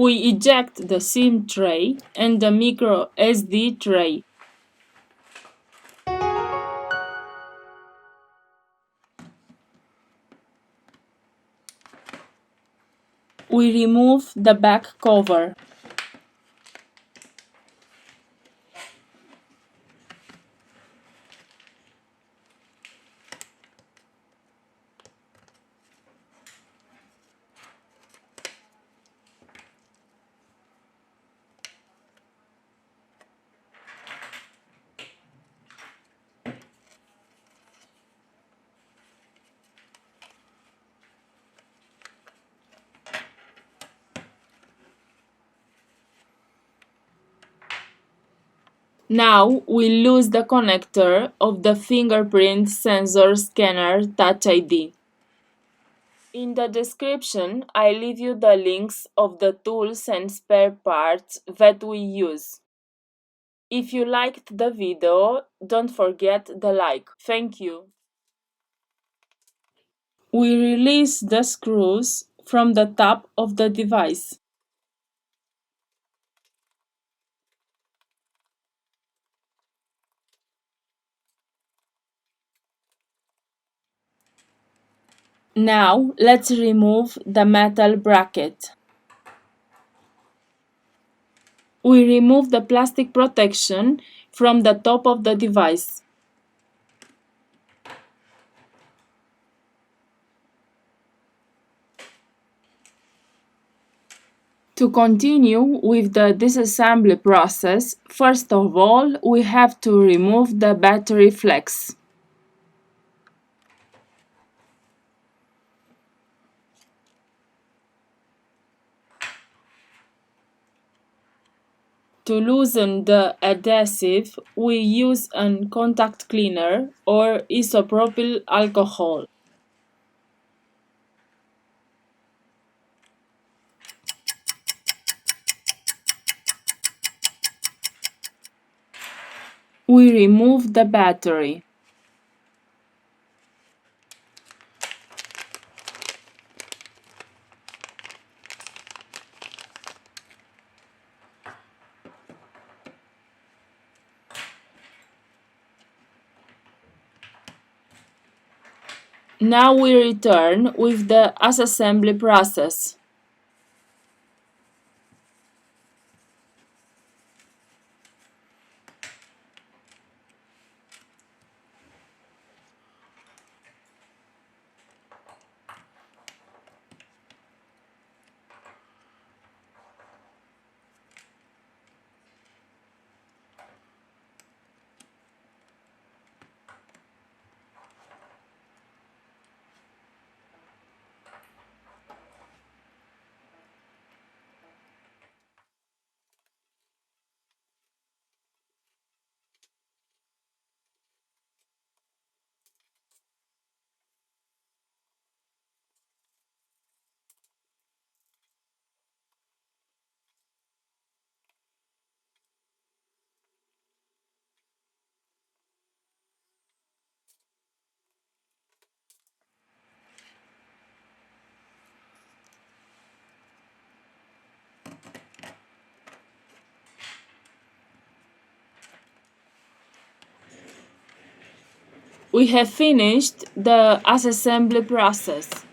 we eject the SIM tray and the micro SD tray. We remove the back cover. Now we lose the connector of the fingerprint sensor scanner Touch ID. In the description, I leave you the links of the tools and spare parts that we use. If you liked the video, don't forget the like. Thank you. We release the screws from the top of the device. Now let's remove the metal bracket. We remove the plastic protection from the top of the device. To continue with the disassembly process, first of all, we have to remove the battery flex. To loosen the adhesive, we use a contact cleaner or isopropyl alcohol. We remove the battery. Now we return with the assembly process. We have finished the assembly process.